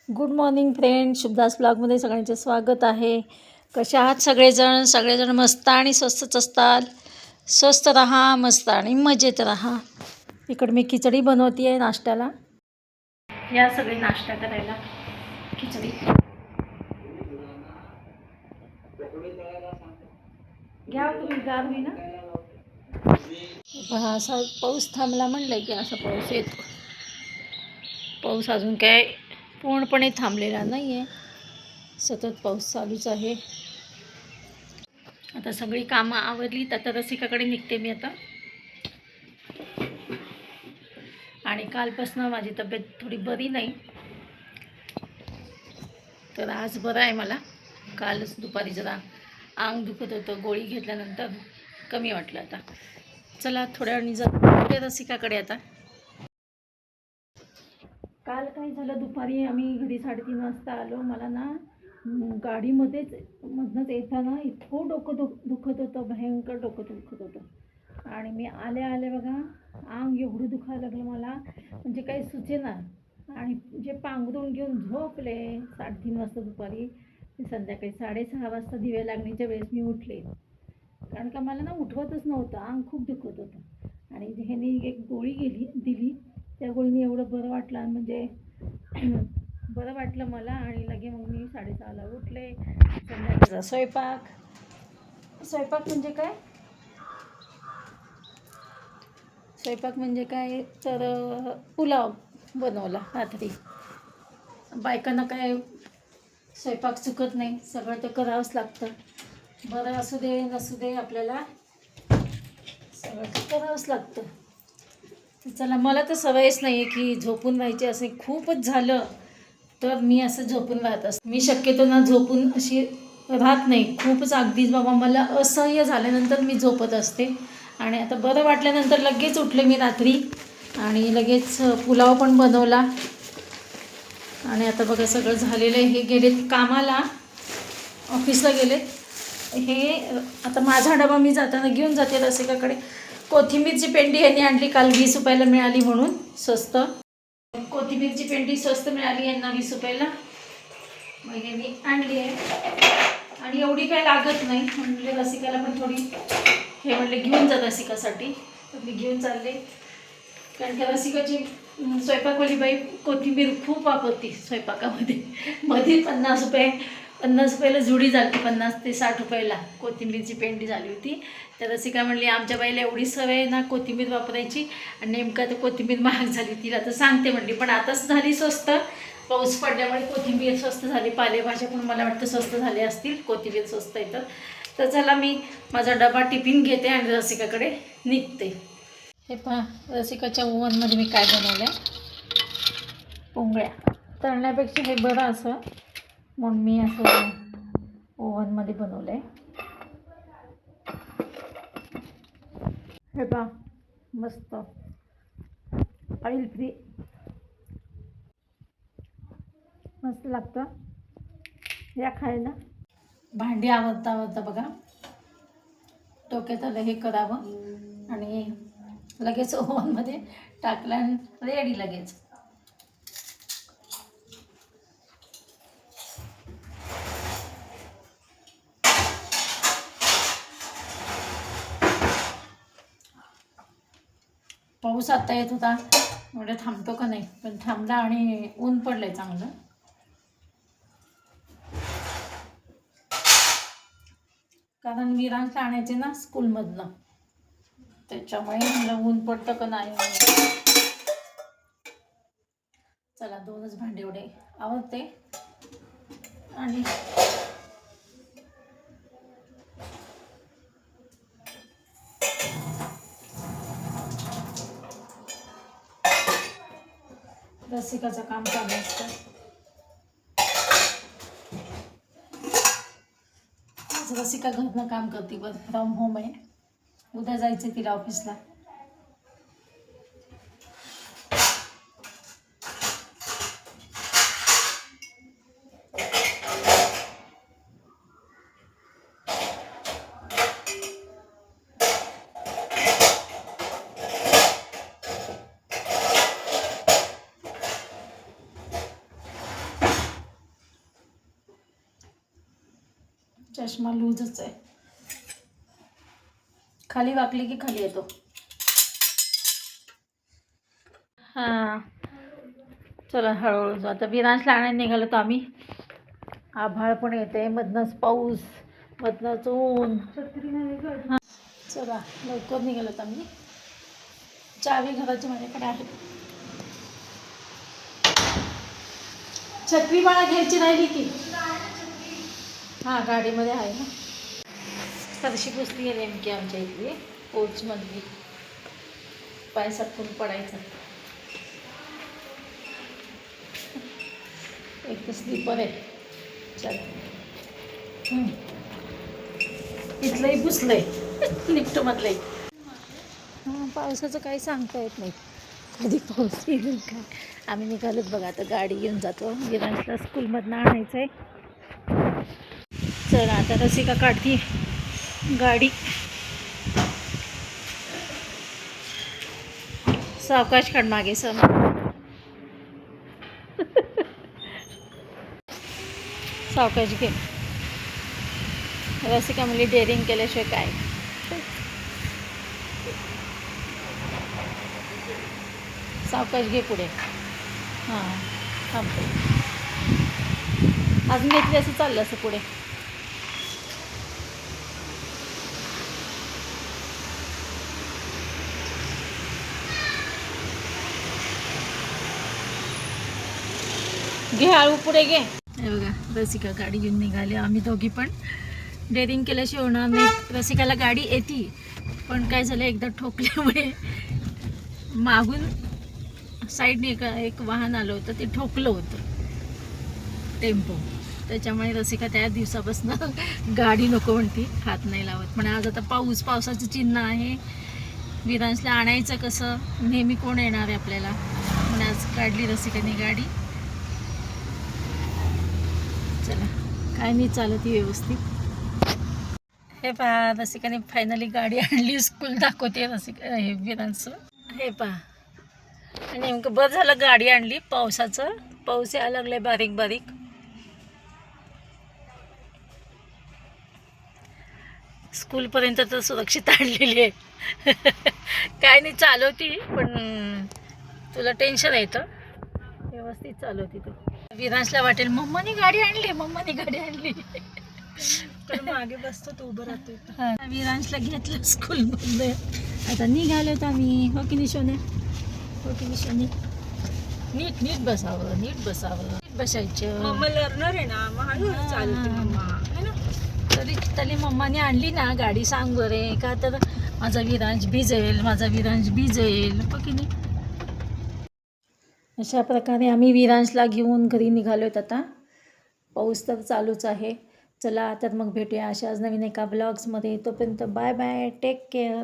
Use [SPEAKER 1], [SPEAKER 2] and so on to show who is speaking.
[SPEAKER 1] Good morning friend, शुभदास ब्लॉगमध्ये सगळ्यांचे स्वागत आहे. कसे आहात सगळेजण मस्त आणि स्वस्तच असतात. स्वस्त राहा, मस्त आणि मजेत राहा. इकडे मी खिचडी बनवते आहे नाश्त्याला. या सगळे नाश्ता करायला खिचडी घ्या तुम्ही. गार होई ना. असा पाऊस थांबला म्हणलं की असा पाऊस येतो. पाऊस अजून काय पूर्णपणे थांबलेला नाही आहे, सतत पाऊस चालूच आहे. आता सगळी कामं आवरलीत. आता रसिकाकडे निघते मी आता. आणि कालपासून माझी तब्येत थोडी बरी नाही, तर आज बरं आहे मला. कालच दुपारी जरा अंग दुखत होतं, गोळी घेतल्यानंतर कमी वाटलं. आता चला थोड्या वेळाने जाते रसिकाकडे. आता काल काय झालं, दुपारी आम्ही घरी 3:30 वाजता आलो. मला ना गाडीमध्येच मधनंच येताना इतकं डोकं दुखत होतं, भयंकर डोकं दुखत होतं. आणि मी आले बघा, अंग एवढं दुखायला लागलं मला, म्हणजे काही सुचेना. आणि जे पांघरून घेऊन झोपले 3:30 वाजता दुपारी, संध्याकाळी 6:30 वाजता दिवे लागण्याच्या वेळेस मी उठले. कारण का मला ना उठवतच नव्हतं, अंग खूप दुखत होतं. आणि ह्याने एक गोळी दिली. त्या गोळीने एवढं बरं वाटलं, म्हणजे बरं वाटलं मला. आणि लगे मग मी 6:30ला उठले. संध्याकाळचा स्वयंपाक म्हणजे काय तर पुलाव बनवला रात्री. बायकांना काय स्वयंपाक चुकत नाही, सगळं तर करावंच लागतं. बरं असू दे नसू दे, आपल्याला सगळं तर करावंच लागतं. चला, मला तर सवयच नाही आहे की झोपून राहायची. असे खूपच झालं तर मी असं झोपून राहत असते. मी शक्यतो ना झोपून अशी राहत नाही. खूपच अगदीच बाबा मला असह्य झाल्यानंतर मी झोपत असते. आणि आता बरं वाटल्यानंतर लगेच उठले मी रात्री आणि लगेच पुलाव पण बनवला. आणि आता बघा सगळं झालेलं आहे. हे गेलेत कामाला, ऑफिसला गेलेत. हे आता माझा डबा मी जाताना घेऊन जाते रसिकाकडे. कोथिंबीरची पेंडी यांनी आणली काल, 20 रुपयाला मिळाली म्हणून स्वस्त. कोथिंबीरची पेंडी स्वस्त मिळाली यांना 20 रुपयाला, मग यांनी आणली आहे. आणि एवढी काही लागत नाही, म्हणजे रसिकाला पण थोडी हे म्हणले घेऊन जा रसिकासाठी, तर मी घेऊन चालले. कारण की रसिकाची स्वयंपाकवाली बाई कोथिंबीर खूप वापरते स्वयंपाकामध्ये. मध्ये 50 रुपयाला जुडी झाली, 50 ते 60 रुपयाला कोथिंबीरची पेंडी झाली होती. तर रसिका म्हणली आमच्या बाईला एवढी सवय ना कोथिंबीर वापरायची, आणि नेमकं तर कोथिंबीर महाग झाली. तिला तर सांगते म्हणली, पण आताच झाली स्वस्त. पाऊस पडल्यामुळे कोथिंबीर स्वस्त झाली. पालेभाज्या पण मला वाटतं स्वस्त झाले असतील, कोथिंबीर स्वस्त येतं. तर चला, मी माझा डबा टिफिन घेते आणि रसिकाकडे निघते. हे पहा, रसिकाच्या ओव्हनमध्ये मी काय बनवलं आहे, पोंगळ्या. तळण्यापेक्षा हे बरं असं म्हणून मी असं ओव्हनमध्ये बनवलं आहे. हे पहा, मस्त ऑइल फ्री, मस्त लागतं या खायला. भांडी आवरता बघा डोक्यात आलं हे करावं, आणि लगेच ओव्हनमध्ये टाकलं आणि रेडी लगेच. पाऊस आता येत होता, म्हणजे थांबतो का नाही, पण थांबला आणि ऊन पडलंय चांगलं. कारण विरांना आणायचे ना स्कूलमधनं, त्याच्यामुळे मला ऊन पडतं का नाही. चला, 2च भांडे एवढे आवडते. आणि रसिकाचं काम चालू असतं. रसिका घरनं काम करते, वर्क फ्रॉम होम आहे. उद्या जायचं तिला ऑफिसला. चष्मा लूजच आहे, खाली वाकली की खाली येतो. हां चला हळूहळू आता विरांशला आणायला निघालो तर आम्ही. आभाळ पण येते, मधनंच पाऊस, मधनंच ऊन. हां चला लवकर निघालो तर आम्ही. चावी घराची माझ्याकडे आहे. छत्री बाळा घ्यायची राहिली की. हां गाडीमध्ये आहे ना. फरशी पुसली आहे नेमकी आमच्या इथली पोचमधली. पाय सटकून पडायचा. एक तर स्लीपर आहे. चल इथलंही पुसलंय लिफ्टमधलंही. हां पावसाचं काही सांगता येत नाही, कधी पाऊस येईल काय. आम्ही निघालोत बघा, आता गाडी घेऊन जातो. विरांशला स्कूलमधनं आणायचं आहे. चला आता रसिका काढती गाडी. सावकाश काढ मागे सम. सावकाश घे. रसिका मुली डेअरिंग केल्याशिवाय काय. सावकाश घे पुढे. हां थांबतो. अजून घेतली असं चाललं असं पुढे. घे हळू पुढे घे. हे बघा रसिका गाडी घेऊन निघाली. आम्ही दोघी पण डेअरिंग केल्याशिवाय होणार नाही. रसिकाला गाडी येते पण काय झालं, एकदा ठोकल्यामुळे मागून साईडने एक वाहन आलं होतं, ते ठोकलं होतं टेम्पो. त्याच्यामुळे रसिका त्या दिवसापासून गाडी नको म्हणते, हात नाही लावत. पण आज आता पावसाचं चिन्ह आहे. विरांशला आणायचं कसं, नेहमी कोण येणार आहे आपल्याला, म्हणून आज काढली रसिकाने गाडी. चला काय नाही चालत ही व्यवस्थित. हे पहा रसिकाने फायनली गाडी आणली. स्कूल दाखवते रसिका हे विरांशचं. हे पहा नेमकं बरं झालं गाडी आणली. पाऊस यायला लागलाय बारीक बारीक. स्कूलपर्यंत तर सुरक्षित आणलेली आहे. काय नाही चालवती, पण तुला टेन्शन येतं. व्यवस्थित चालवती तू. विरांशला वाटेल मम्माने गाडी आणली. तर मागे बसतो तो उभं राहतो. विरांशला घेतलं स्कूलमध्ये. आता निघालोत आम्ही. हो की निशोने, हो की निशोने. नीट बसावं, नीट बसायचं. मम्मा लर्नर आहे ना, मग चालते मम्मा है ना. तरी मम्माने आणली ना गाडी, सांग बरे का, तर माझा विरांश भिजेल. हो की नाही. अशा प्रकारे आम्ही विरांशला घेऊन घरी निघालोत. आता पाऊस तर चालूच आहे. चला तर मग भेटूया अशाच नवीन एका ब्लॉग्समध्ये. तोपर्यंत बाय बाय, टेक केअर.